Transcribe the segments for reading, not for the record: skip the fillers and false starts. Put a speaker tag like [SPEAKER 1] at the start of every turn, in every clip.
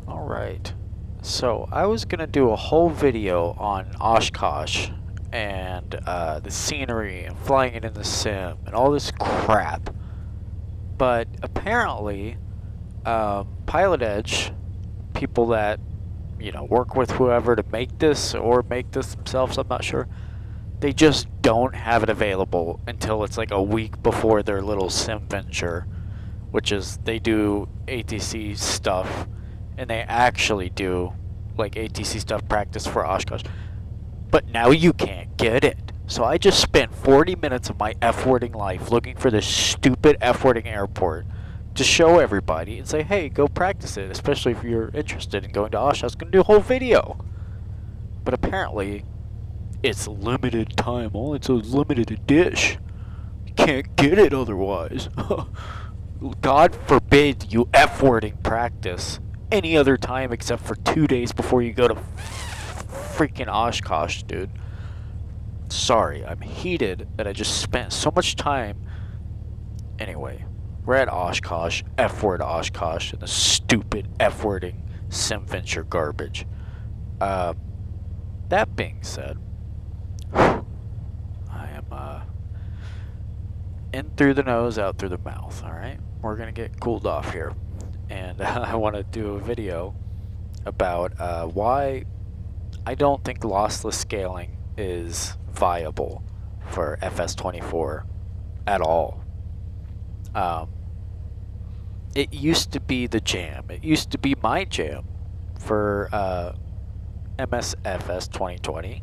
[SPEAKER 1] Alright, so I was gonna do a whole video on Oshkosh and the scenery and flying it in the sim and all this crap. But apparently, Pilot Edge, people that, work with whoever to make this or make this themselves, I'm not sure, they just don't have it available until it's like a week before their little sim venture, which is they do ATC stuff and they actually do like ATC stuff practice for Oshkosh. But now you can't get it. So I just spent 40 minutes of my F-wording life looking for this stupid F-wording airport to show everybody and say, hey, go practice it, especially if you're interested in going to Oshkosh. I was going to do a whole video. But apparently, it's limited time only. It's a limited edition. You can't get it otherwise. God forbid you F-wording practice any other time except for 2 days before you go to freaking Oshkosh, dude. Sorry, I'm heated that I just spent so much time. Anyway, we're at Oshkosh, F-word Oshkosh, and the stupid F-wording sim venture garbage. That being said, I am in through the nose, out through the mouth, alright? We're gonna get cooled off here. And I want to do a video about why I don't think lossless scaling is viable for FS24 at all. It used to be the jam. It used to be my jam for MSFS 2020.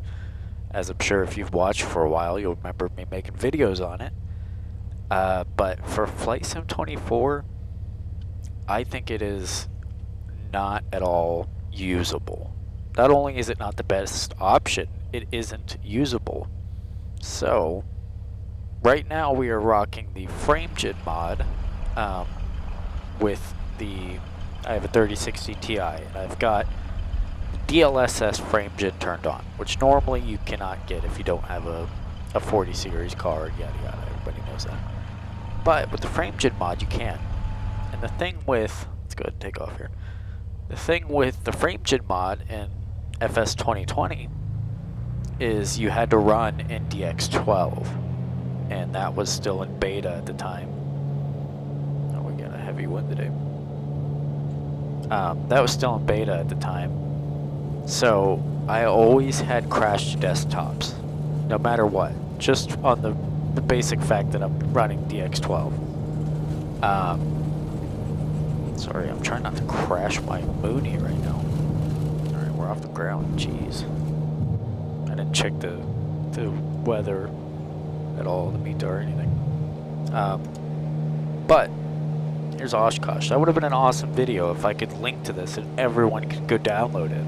[SPEAKER 1] As I'm sure if you've watched for a while, you'll remember me making videos on it. But for Flight Sim 24, I think it is not at all usable. Not only is it not the best option, it isn't usable. So, right now we are rocking the FrameJIT mod with I have a 3060 Ti, and I've got DLSS FrameJIT turned on, which normally you cannot get if you don't have a 40 series car, yada yada, everybody knows that. But with the FrameJIT mod you can. And the thing with, let's go ahead and take off here. The thing with the FrameJIT mod in FS 2020 is you had to run in DX12, and that was still in beta at the time. Oh, we got a heavy wind today. That was still in beta at the time. So I always had crashed desktops, no matter what, just on the basic fact that I'm running DX12. Sorry, I'm trying not to crash my Mooney right now. Alright, we're off the ground. Jeez. I didn't check the weather at all, the META or anything. But here's Oshkosh. That would have been an awesome video if I could link to this and everyone could go download it.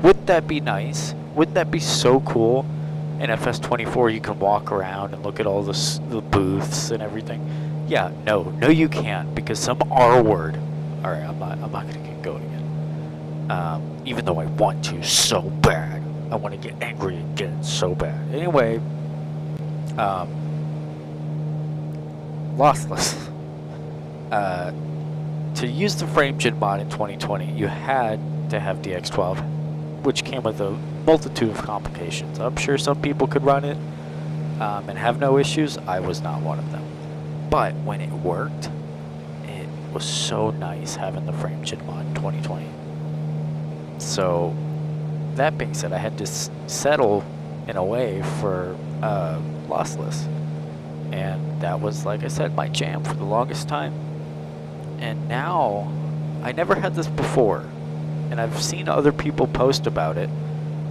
[SPEAKER 1] Wouldn't that be nice? Wouldn't that be so cool? In FS24 you can walk around and look at all the booths and everything. Yeah, no you can't, because some R word. Alright, I'm not gonna get going again. Even though I want to so bad. I want to get angry again so bad. Anyway, lossless. To use the FrameJIT mod in 2020, you had to have DX12, which came with a multitude of complications. I'm sure some people could run it and have no issues. I was not one of them. But when it worked, it was so nice having the FrameJIT mod in 2020. So, that being said, I had to settle in a way for lossless. And that was, like I said, my jam for the longest time. And now, I never had this before. And I've seen other people post about it.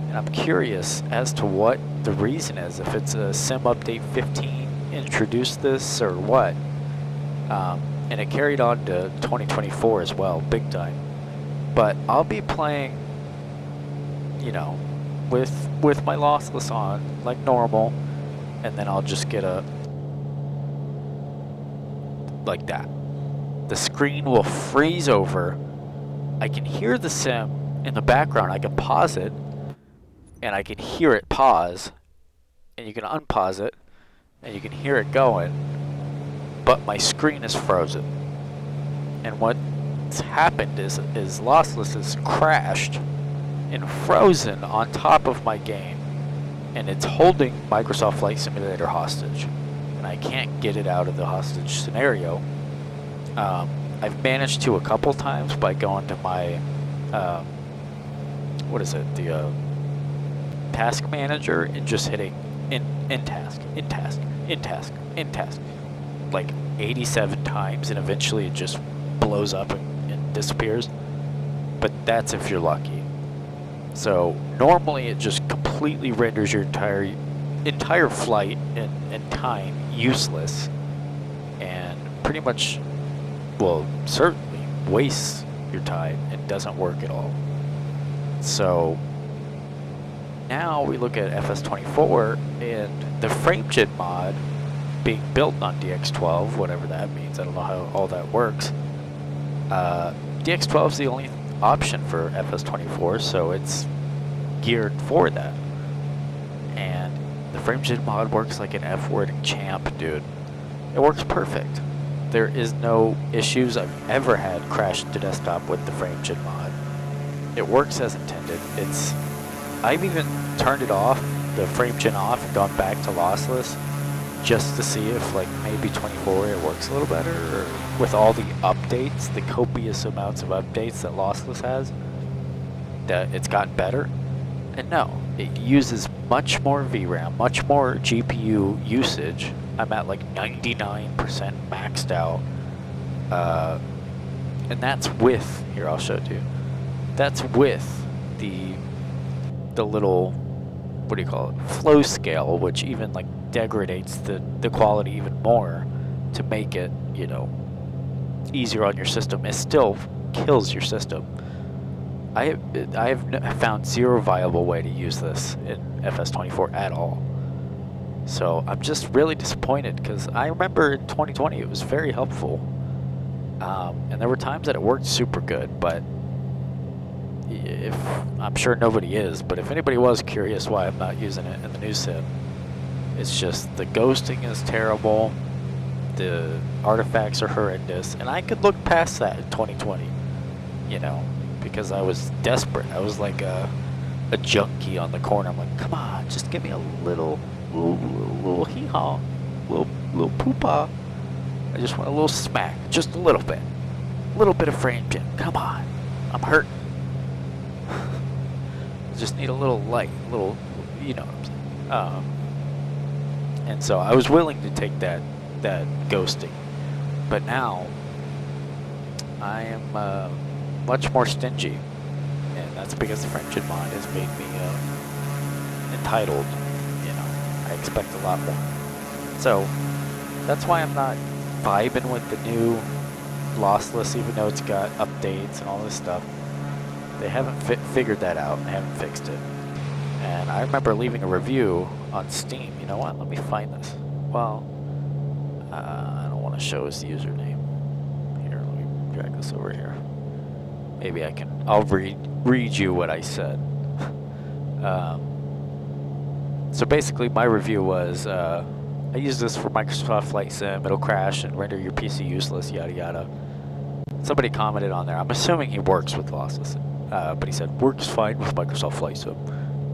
[SPEAKER 1] And I'm curious as to what the reason is. If it's a Sim Update 15 introduced this or what. And it carried on to 2024 as well, big time. But I'll be playing, with my lossless on like normal, and then I'll just get like that. The screen will freeze over. I can hear the sim in the background. I can pause it, and I can hear it pause, and you can unpause it, and you can hear it going, but my screen is frozen. And what what's happened is Lossless has crashed and frozen on top of my game, and it's holding Microsoft Flight Simulator hostage, and I can't get it out of the hostage scenario. I've managed to a couple times by going to my what is it, the task manager, and just hitting in task like 87 times, and eventually it just blows up and disappears. But that's if you're lucky. So normally it just completely renders your entire flight and time useless, and pretty much, well, certainly wastes your time and doesn't work at all. So now we look at FS24 and the FrameJet mod being built on DX12, whatever that means. I don't know how all that works. DX12 is the only option for FS24, so it's geared for that. And the FrameJet mod works like an F-wording champ, dude. It works perfect. There is no issues I've ever had crash to desktop with the FrameJet mod. It works as intended. I've even turned it off, the FrameJet off, and gone back to lossless just to see if, like, maybe 24 it works a little better, or with all the updates, the copious amounts of updates that lossless has, that it's gotten better. And no, it uses much more VRAM, much more GPU usage. I'm at like 99% maxed out, and that's with, here I'll show it to you, that's with the little, what do you call it, flow scale, which even like degrades the quality even more to make it, you know, easier on your system. It still kills your system. I have found zero viable way to use this in FS24 at all. So I'm just really disappointed, because I remember in 2020 it was very helpful, and there were times that it worked super good. But if I'm sure nobody is, but if anybody was curious why I'm not using it in the new sim, it's just the ghosting is terrible, the artifacts are horrendous, and I could look past that in 2020, you know, because I was desperate. I was like a junkie on the corner. I'm like, come on, just give me a little hee-haw, little poo-pah. I just want a little smack, just a little bit of FrameJet. Come on, I'm hurting. I just need a little light, you know what I'm saying. And so I was willing to take that ghosting, but now I am much more stingy, and that's because the FrameJet mod has made me entitled. You know, I expect a lot more. So that's why I'm not vibing with the new Lossless, even though it's got updates and all this stuff. They haven't figured that out and haven't fixed it. And I remember leaving a review on Steam. You know what? Let me find this. Well, I don't want to show his username. Here, let me drag this over here. Maybe I'll read you what I said. So basically my review was, I use this for Microsoft Flight Sim, it'll crash and render your PC useless, yada yada. Somebody commented on there, I'm assuming he works with Lossless, but he said, works fine with Microsoft Flight Sim.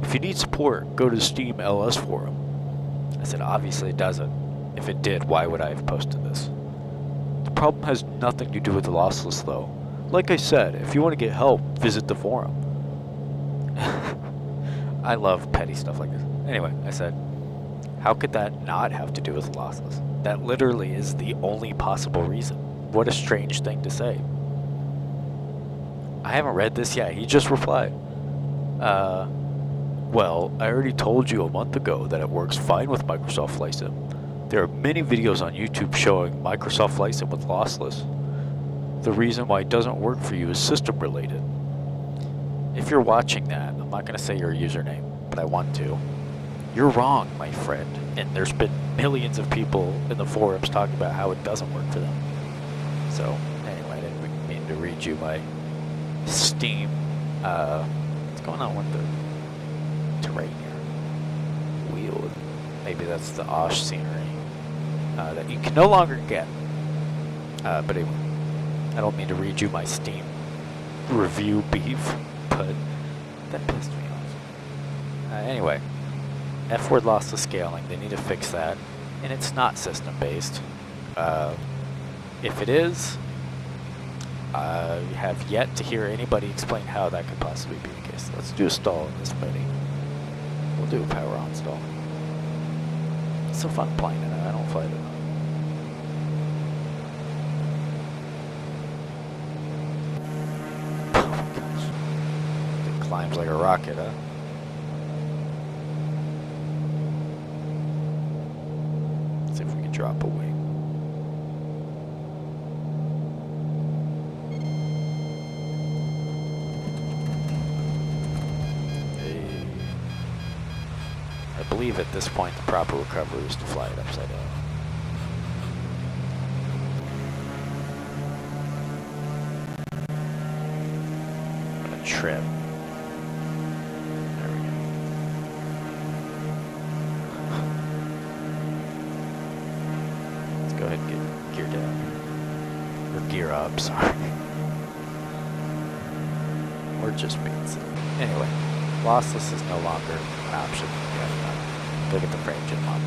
[SPEAKER 1] If you need support, go to the Steam LS forum. I said, obviously it doesn't. If it did, why would I have posted this? The problem has nothing to do with the Lossless though. Like I said, if you want to get help, visit the forum. I love petty stuff like this. Anyway, I said, how could that not have to do with Lossless? That literally is the only possible reason. What a strange thing to say. I haven't read this yet. He just replied. Well, I already told you a month ago that it works fine with Microsoft Flight Sim. There are many videos on YouTube showing Microsoft Flight Sim with Lossless. The reason why it doesn't work for you is system related. If you're watching that, I'm not going to say your username, but I want to. You're wrong, my friend. And there's been millions of people in the forums talking about how it doesn't work for them. So, anyway, I didn't mean to read you my Steam. What's going on with the terrain here? Weird. Maybe that's the Osh scenery that you can no longer get. But anyway. I don't mean to read you my Steam review beef, but that pissed me off. Anyway, F-word lossless scaling, they need to fix that. And it's not system-based. If it is, I have yet to hear anybody explain how that could possibly be the case. Let's do a stall in this mini. We'll do a power on stall. It's so fun playing it. I don't fight it. Oh my gosh. It climbs like a rocket, huh? Let's see if we can drop a wing. I believe at this point the proper recovery is to fly it upside down. I'm gonna trim. There we go. Let's go ahead and get gear down. Or gear up, sorry. We're just being silly. Anyway, lossless is no longer an option. Go get the frame gym on.